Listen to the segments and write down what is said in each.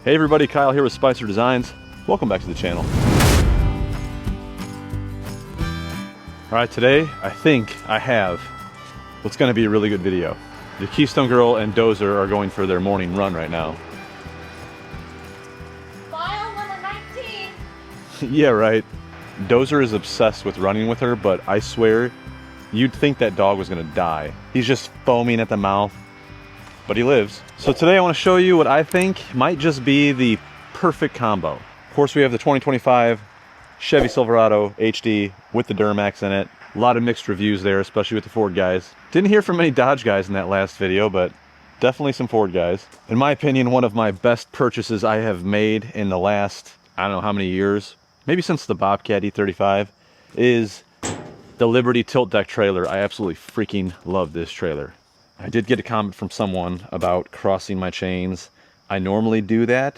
Hey everybody, Kyle here with Spicer Designs. Welcome back to the channel. All right, today I think I have what's gonna be a really good video. The Keystone Girl and Dozer are going for their morning run right now. File number 19. Yeah, right. Dozer is obsessed with running with her, but I swear, you'd think that dog was gonna die. He's just foaming at the mouth, but he lives. So today I wanna show you what I think might just be the perfect combo. Of course, we have the 2025 Chevy Silverado HD with the Duramax in it. A lot of mixed reviews there, especially with the Ford guys. Didn't hear from many Dodge guys in that last video, but definitely some Ford guys. In my opinion, one of my best purchases I have made in the last, I don't know how many years, maybe since the Bobcat E35, is the Liberty tilt deck trailer. I absolutely freaking love this trailer. I did get a comment from someone about crossing my chains. I normally do that.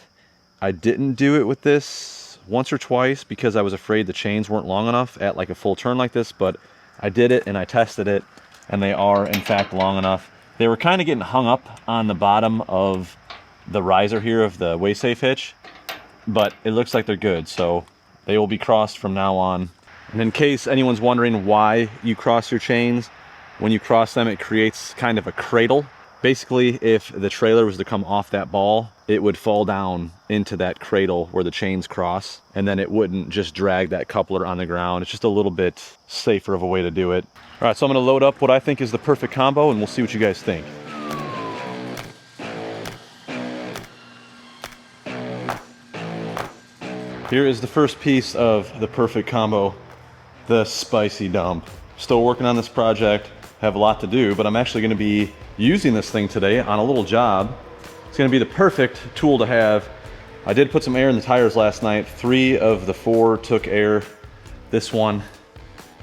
I didn't do it with this once or twice because I was afraid the chains weren't long enough at like a full turn like this, but I did it and I tested it and they are in fact long enough. They were kind of getting hung up on the bottom of the riser here of the WaySafe hitch, but it looks like they're good, so they will be crossed from now on. And in case anyone's wondering why you cross your chains, when you cross them, it creates kind of a cradle. Basically, if the trailer was to come off that ball, it would fall down into that cradle where the chains cross, and then it wouldn't just drag that coupler on the ground. It's just a little bit safer of a way to do it. All right, so I'm gonna load up what I think is the perfect combo, and we'll see what you guys think. Here is the first piece of the perfect combo, the spicy dump. Still working on this project, have a lot to do, but I'm actually gonna be using this thing today on a little job. It's gonna be the perfect tool to have. I did put some air in the tires last night. 3 of the 4 took air. This one,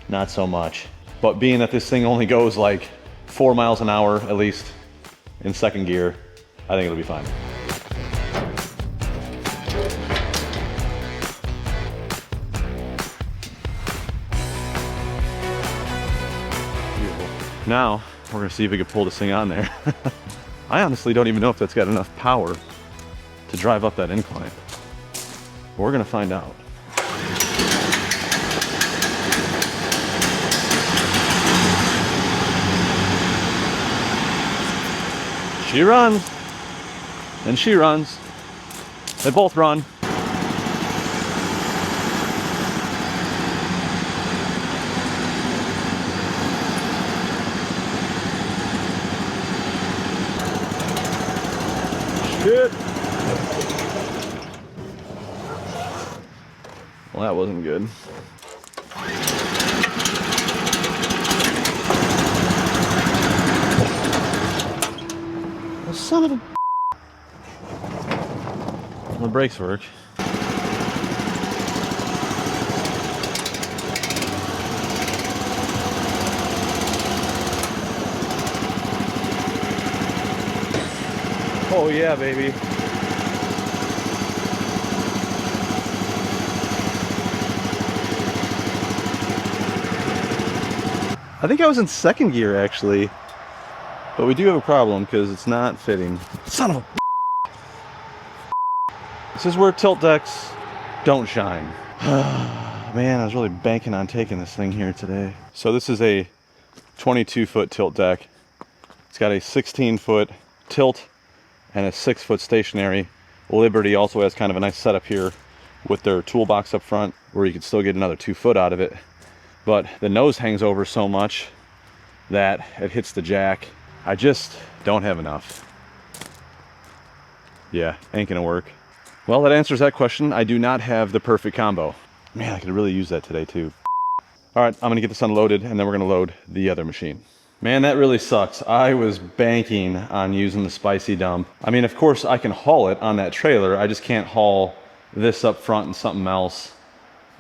not so much. But being that this thing only goes like 4 miles an hour, at least in second gear, I think it'll be fine. Now, we're gonna see if we can pull this thing on there. I honestly don't even know if that's got enough power to drive up that incline. But we're gonna find out. She runs, and she runs. They both run. Shit. Well, that wasn't good. Well, son of a... Well, the brakes work. Oh yeah, baby. I think I was in second gear actually, but we do have a problem because it's not fitting. Son of a... This is where tilt decks don't shine. Man, I was really banking on taking this thing here today. So this is a 22-foot tilt deck. It's got a 16-foot tilt and a 6-foot stationary. Liberty also has kind of a nice setup here with their toolbox up front where you can still get another 2 foot out of it. But the nose hangs over so much that it hits the jack. I just don't have enough. Yeah, ain't gonna work. Well, that answers that question. I do not have the perfect combo. Man, I could really use that today too. All right, I'm gonna get this unloaded and then we're gonna load the other machine. Man, that really sucks. I was banking on using the spicy dump. I mean, of course I can haul it on that trailer. I just can't haul this up front and something else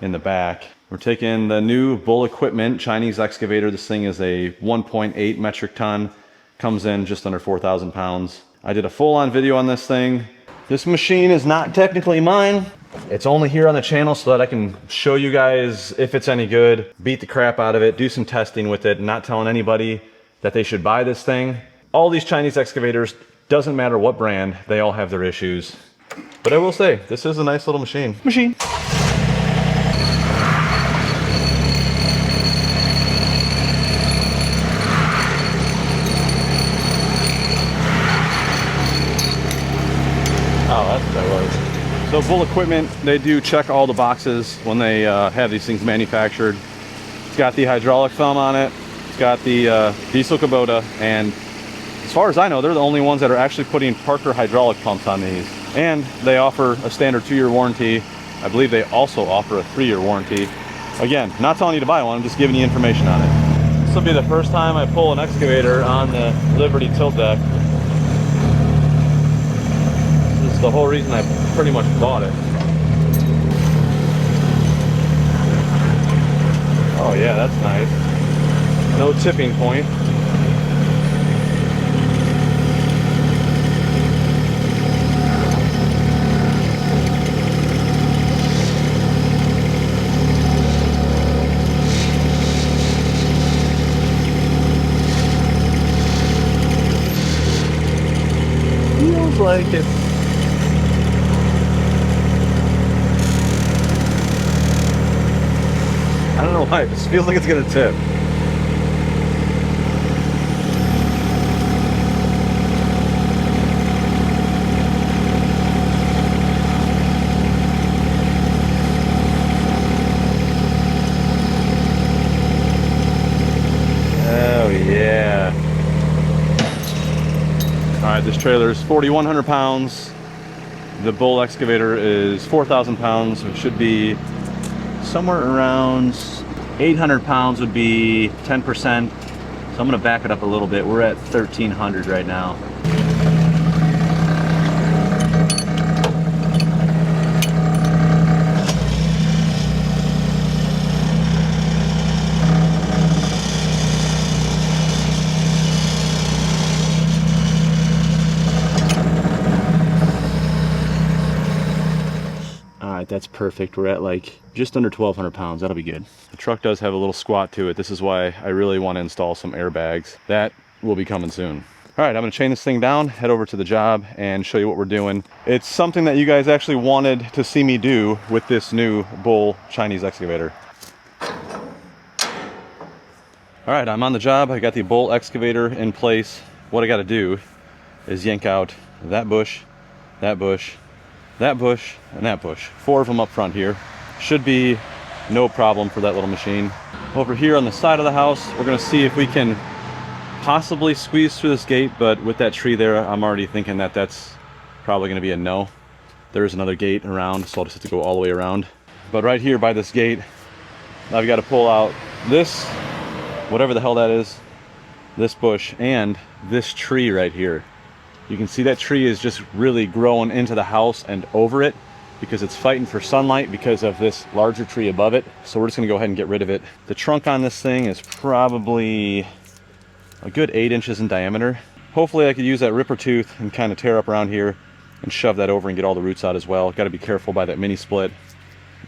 in the back. We're taking the new Bull Equipment Chinese excavator. This thing is a 1.8 metric ton. Comes in just under 4,000 pounds. I did a full-on video on this thing. This machine is not technically mine. It's only here on the channel so that I can show you guys if it's any good, beat the crap out of it, do some testing with it, not telling anybody that they should buy this thing. All these Chinese excavators, doesn't matter what brand, they all have their issues. But I will say, this is a nice little machine. Oh, that's what that was. So Bull Equipment, they do check all the boxes when they have these things manufactured. It's got the hydraulic thumb on it. It's got the diesel Kubota, and as far as I know, they're the only ones that are actually putting Parker hydraulic pumps on these. And they offer a standard 2-year warranty. I believe they also offer a 3-year warranty. Again, not telling you to buy one, I'm just giving you information on it. This will be the first time I pull an excavator on the Liberty tilt deck. This is the whole reason I pretty much bought it. Oh yeah, that's nice. No tipping point. Feels like it. I don't know why, it just feels like it's gonna tip. Oh yeah. Alright, this trailer is 4,100 pounds. The Bull excavator is 4,000 pounds, which should be somewhere around 800 pounds would be 10%. So I'm going to back it up a little bit. We're at 1,300 right now. That's perfect. We're at like just under 1,200 pounds. That'll be good. The truck does have a little squat to it. This is why I really want to install some airbags. That will be coming soon. All right, I'm going to chain this thing down, head over to the job, and show you what we're doing. It's something that you guys actually wanted to see me do with this new Bull Chinese excavator. All right, I'm on the job. I got the Bull excavator in place. What I got to do is yank out that bush, that bush, that bush, and that bush. 4 of them up front here. Should be no problem for that little machine. Over here on the side of the house, we're gonna see if we can possibly squeeze through this gate, but with that tree there, I'm already thinking that that's probably gonna be a no. There's another gate around, so I'll just have to go all the way around. But right here by this gate, I've got to pull out this, whatever the hell that is, this bush, and this tree right here. You can see that tree is just really growing into the house and over it because it's fighting for sunlight because of this larger tree above it. So we're just gonna go ahead and get rid of it. The trunk on this thing is probably a good 8 inches in diameter. Hopefully I could use that ripper tooth and kind of tear up around here and shove that over and get all the roots out as well. Got to be careful by that mini split.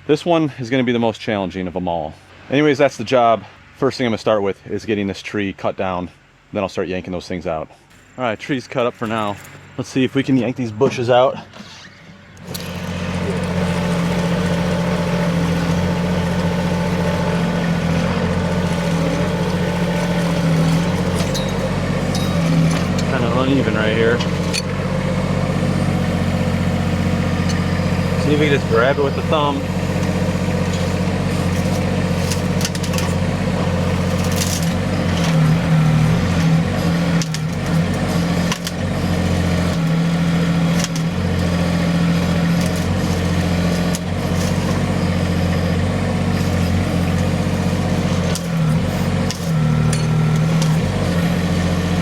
This one is gonna be the most challenging of them all. Anyways, that's the job. First thing I'm gonna start with is getting this tree cut down. Then I'll start yanking those things out. All right, tree's cut up for now. Let's see if we can yank these bushes out. Kind of uneven right here. See if we can just grab it with the thumb.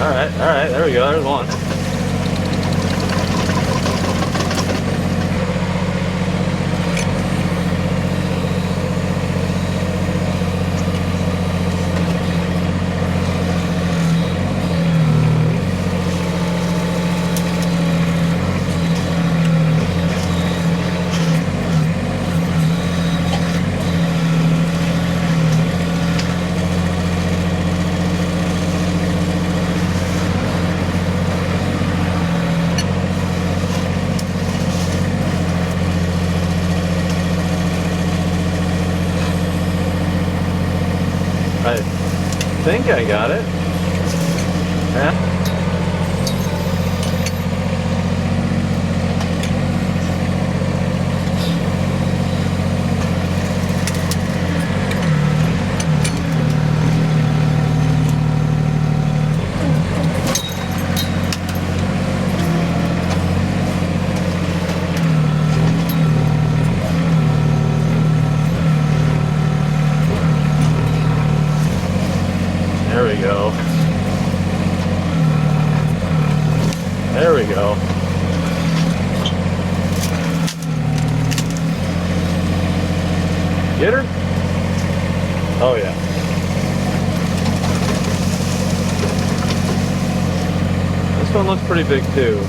All right, there we go, there's one. think I got it. Yeah. There we go. There we go. Get her? Oh yeah. This one looks pretty big too.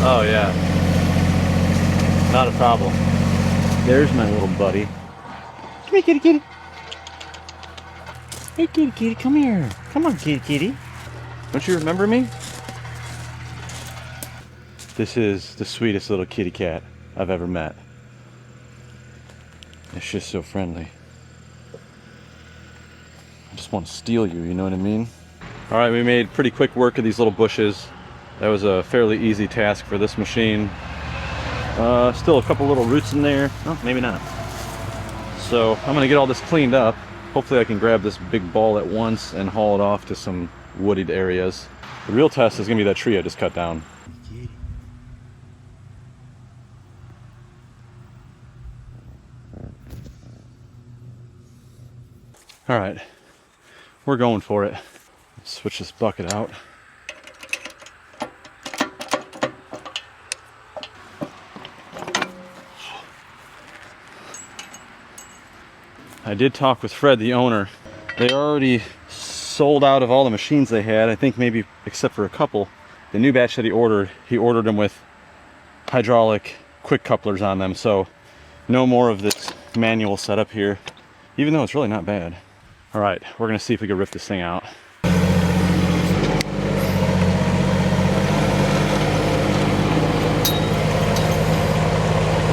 Oh yeah, not a problem. There's my little buddy. Come here, kitty, kitty. Hey, kitty, kitty, come here. Come on, kitty, kitty. Don't you remember me? This is the sweetest little kitty cat I've ever met. It's just so friendly. I just want to steal you, you know what I mean? All right, we made pretty quick work of these little bushes. That was a fairly easy task for this machine. Still a couple little roots in there. Oh, maybe not. So I'm gonna get all this cleaned up. Hopefully I can grab this big ball at once and haul it off to some wooded areas. The real test is gonna be that tree I just cut down. All right, we're going for it. Switch this bucket out. I did talk with Fred, the owner. They already sold out of all the machines they had, I think maybe except for a couple. The new batch that he ordered them with hydraulic quick couplers on them, so no more of this manual setup here, even though it's really not bad. All right, we're gonna see if we can rip this thing out.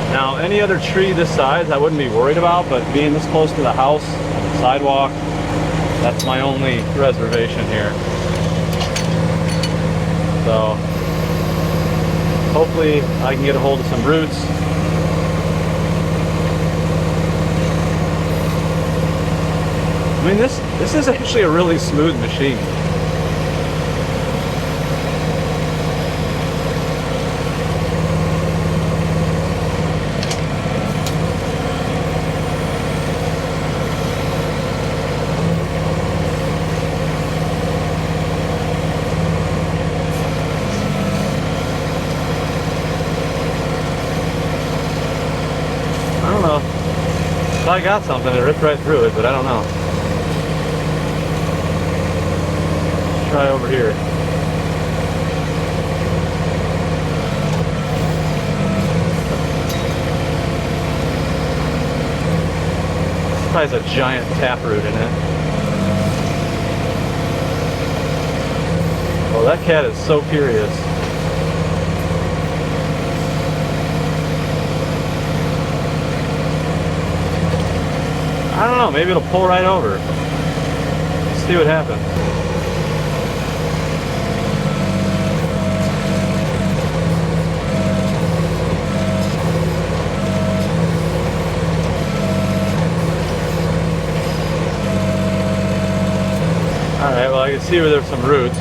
Now, any other tree this size I wouldn't be worried about, but being this close to the house, the sidewalk, that's my only reservation here. So, hopefully I can get a hold of some roots. I mean, this is actually a really smooth machine. I don't know. If I got something, it ripped right through it, but I don't know. Let's try over here. This probably has a giant taproot in it. Oh, that cat is so curious. I don't know, maybe it'll pull right over. Let's see what happens. Alright, well I can see where there's some roots. I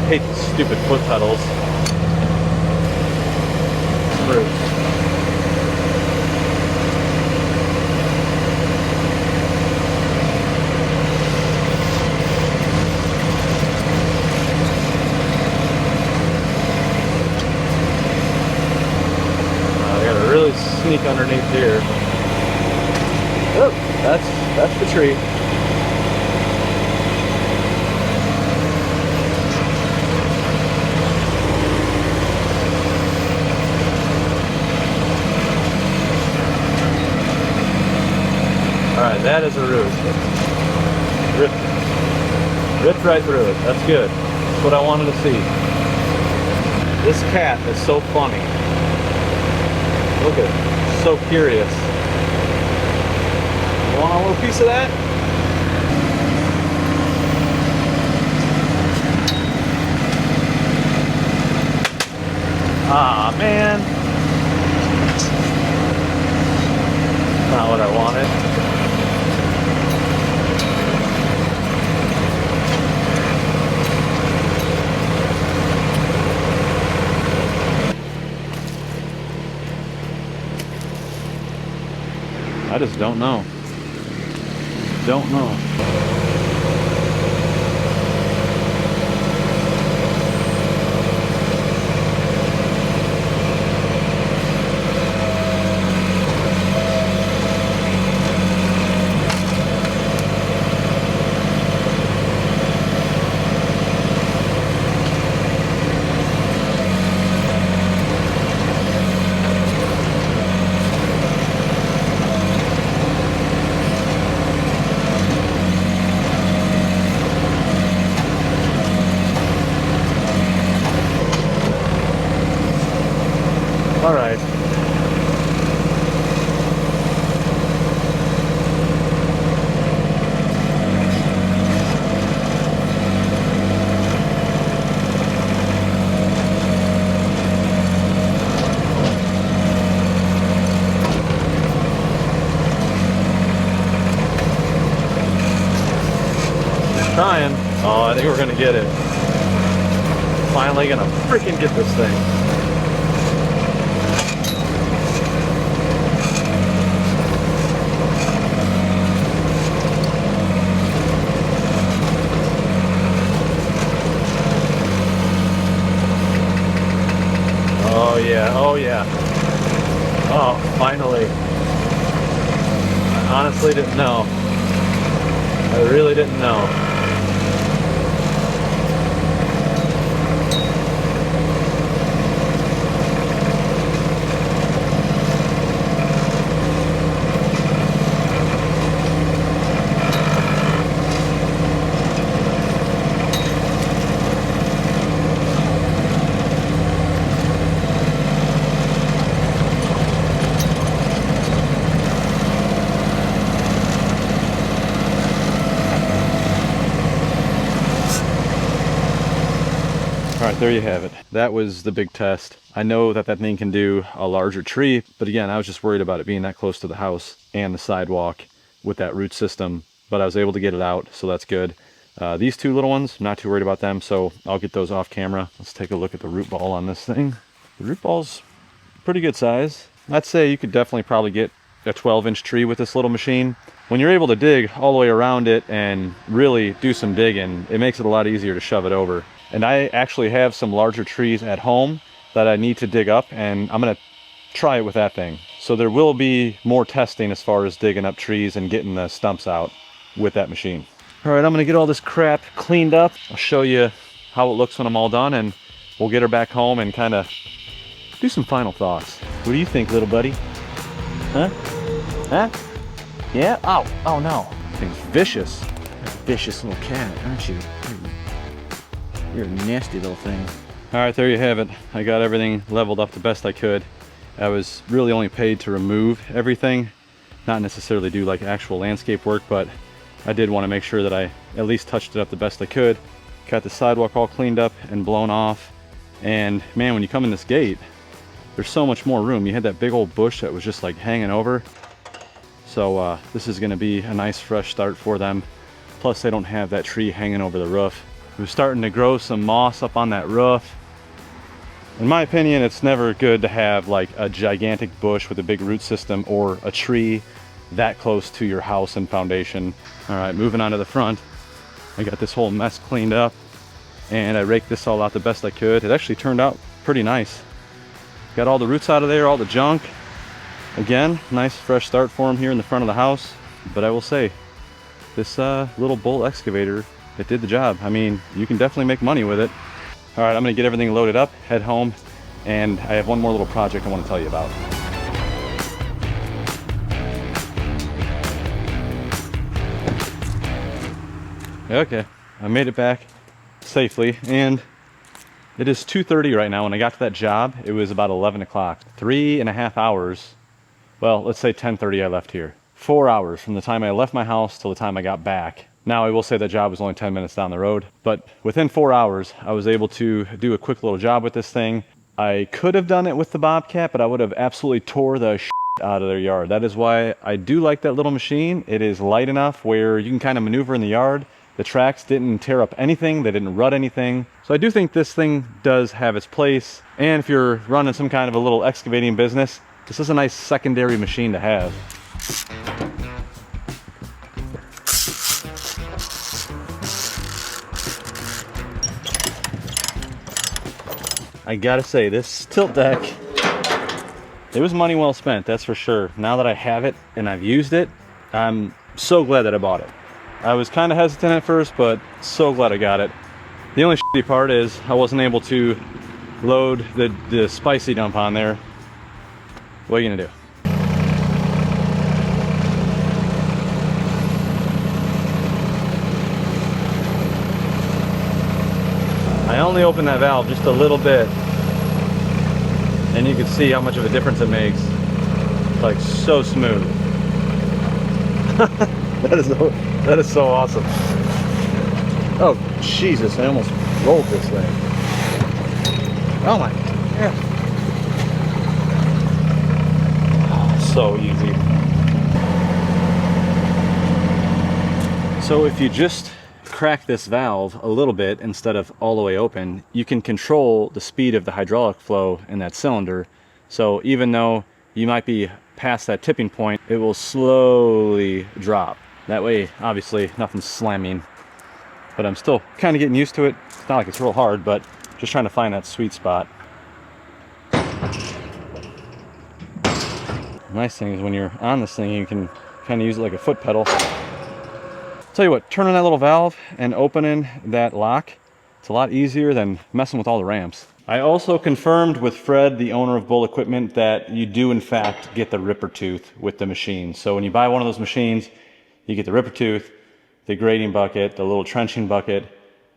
hate these stupid foot pedals. Some roots. Sneak underneath here. Oh, that's the tree. All right, that is a root. Ripped it. Ripped right through it. That's good. That's what I wanted to see. This cat is so funny. Look at it. So curious. You want a little piece of that? Ah, man. Not what I wanted. I just don't know. Don't know. All right. Trying. Oh, I think we're gonna get it. Finally gonna freaking get this thing. Oh yeah, oh yeah. Oh, finally. I honestly didn't know. I really didn't know. All right, there you have it. That was the big test. I know that that thing can do a larger tree, but again, I was just worried about it being that close to the house and the sidewalk with that root system, but I was able to get it out, so that's good. These two little ones, not too worried about them, so I'll get those off camera. Let's take a look at the root ball on this thing. The root ball's pretty good size. I'd say you could definitely probably get a 12-inch tree with this little machine. When you're able to dig all the way around it and really do some digging, it makes it a lot easier to shove it over. And I actually have some larger trees at home that I need to dig up, and I'm gonna try it with that thing. So there will be more testing as far as digging up trees and getting the stumps out with that machine. All right, I'm gonna get all this crap cleaned up. I'll show you how it looks when I'm all done, and we'll get her back home and kind of do some final thoughts. What do you think, little buddy? Huh? Huh? Yeah? Oh, oh no. Thing's vicious. You're a vicious little cat, aren't you? You're a nasty little thing. All right, there you have it. I got everything leveled up the best I could. I was really only paid to remove everything, not necessarily do like actual landscape work, but I did want to make sure that I at least touched it up the best I could. Got the sidewalk all cleaned up and blown off. And man, when you come in this gate, there's so much more room. You had that big old bush that was just like hanging over. So this is gonna be a nice fresh start for them. Plus they don't have that tree hanging over the roof. It was starting to grow some moss up on that roof. In my opinion, it's never good to have like a gigantic bush with a big root system or a tree that close to your house and foundation. All right, moving on to the front. I got this whole mess cleaned up and I raked this all out the best I could. It actually turned out pretty nice. Got all the roots out of there, all the junk. Again, nice fresh start for them here in the front of the house. But I will say, this little Bull excavator, it did the job. I mean, you can definitely make money with it. All right, I'm gonna get everything loaded up, head home, and I have one more little project I want to tell you about. Okay, I made it back safely, and it is 2:30 right now. When I got to that job, it was about 11 o'clock. 3.5 hours. Well, let's say 10:30 I left here. 4 hours from the time I left my house till the time I got back. Now, I will say that job was only 10 minutes down the road, but within 4 hours, I was able to do a quick little job with this thing. I could have done it with the Bobcat, but I would have absolutely tore the shit out of their yard. That is why I do like that little machine. It is light enough where you can kind of maneuver in the yard. The tracks didn't tear up anything, they didn't rut anything. So I do think this thing does have its place. And if you're running some kind of a little excavating business, this is a nice secondary machine to have. I gotta say, this tilt deck, it was money well spent, that's for sure. Now that I have it and I've used it, I'm so glad that I bought it. I was kind of hesitant at first, but so glad I got it. The only shitty part is I wasn't able to load the spicy dump on there. What are you gonna do? I only opened that valve just a little bit, and you can see how much of a difference it makes. It's like so smooth. That is so awesome. Oh Jesus, I almost rolled this thing. Oh my God. Oh, so easy. So if you just crack this valve a little bit instead of all the way open, you can control the speed of the hydraulic flow in that cylinder. So even though you might be past that tipping point, it will slowly drop. That way, obviously, nothing's slamming. But I'm still kind of getting used to it. It's not like it's real hard, but just trying to find that sweet spot. The nice thing is when you're on this thing, you can kind of use it like a foot pedal. Tell you what, turning that little valve and opening that lock, it's a lot easier than messing with all the ramps. I also confirmed with Fred, the owner of Bull Equipment, that you do in fact get the ripper tooth with the machine. So when you buy one of those machines, you get the ripper tooth, the grading bucket, the little trenching bucket,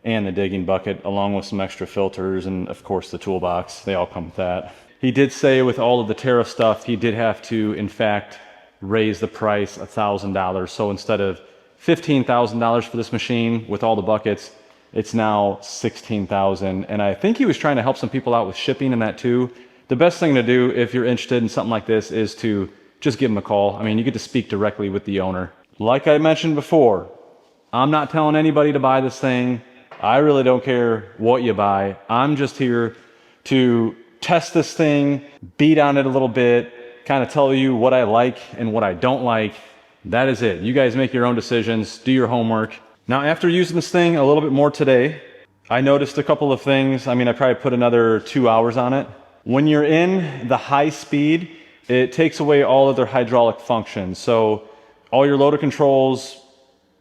and the digging bucket, along with some extra filters and of course the toolbox. They all come with that. He did say with all of the tariff stuff, he did have to in fact raise the price $1,000. So instead of $15,000 for this machine with all the buckets, it's now $16,000. And I think he was trying to help some people out with shipping and that too. The best thing to do if you're interested in something like this is to just give him a call. I mean, you get to speak directly with the owner. Like I mentioned before, I'm not telling anybody to buy this thing. I really don't care what you buy. I'm just here to test this thing, beat on it a little bit, kind of tell you what I like and what I don't like. That is it. You guys make your own decisions, do your homework. Now, after using this thing a little bit more today, I noticed a couple of things. I mean, I probably put another 2 hours on it. When you're in the high speed, it takes away all of their hydraulic functions. So all your loader controls,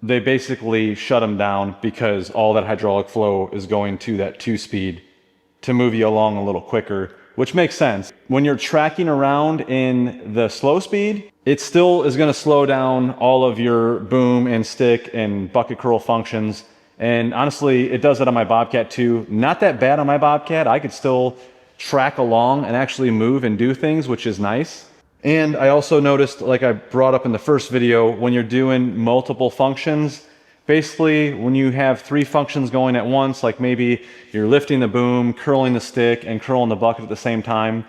they basically shut them down because all that hydraulic flow is going to that 2-speed to move you along a little quicker, which makes sense. When you're tracking around in the slow speed, it still is going to slow down all of your boom and stick and bucket curl functions. And honestly, it does that on my Bobcat too. Not that bad on my Bobcat. I could still track along and actually move and do things, which is nice. And I also noticed, like I brought up in the first video, when you're doing multiple functions, basically when you have 3 functions going at once, like maybe you're lifting the boom, curling the stick, and curling the bucket at the same time,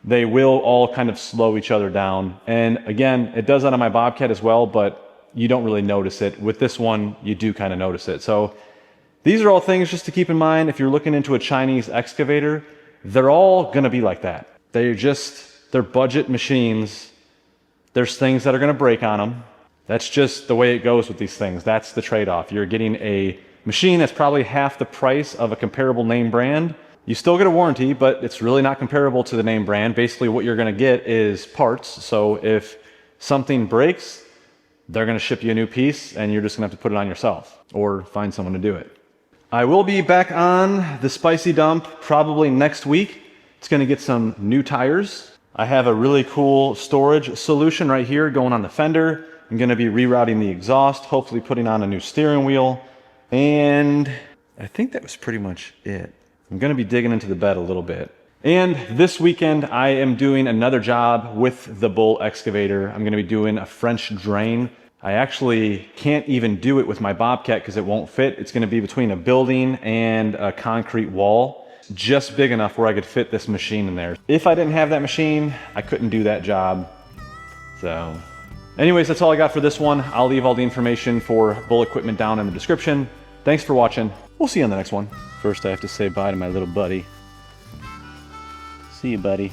they will all kind of slow each other down. And again, it does that on my Bobcat as well, but you don't really notice it. With this one, you do kind of notice it. So these are all things just to keep in mind if you're looking into a Chinese excavator. They're all going to be like that. They're budget machines. There's things that are going to break on them. That's just the way it goes with these things. That's the trade-off. You're getting a machine that's probably half the price of a comparable name brand. You still get a warranty, but it's really not comparable to the name brand. Basically, what you're going to get is parts. So if something breaks, they're going to ship you a new piece, and you're just going to have to put it on yourself or find someone to do it. I will be back on the spicy dump probably next week. It's going to get some new tires. I have a really cool storage solution right here going on the fender. I'm going to be rerouting the exhaust, hopefully putting on a new steering wheel. And I think that was pretty much it. I'm gonna be digging into the bed a little bit. And this weekend, I am doing another job with the Bull excavator. I'm gonna be doing a French drain. I actually can't even do it with my Bobcat because it won't fit. It's gonna be between a building and a concrete wall, just big enough where I could fit this machine in there. If I didn't have that machine, I couldn't do that job. So anyways, that's all I got for this one. I'll leave all the information for Bull equipment down in the description. Thanks for watching. We'll see you on the next one. First, I have to say bye to my little buddy. See you, buddy.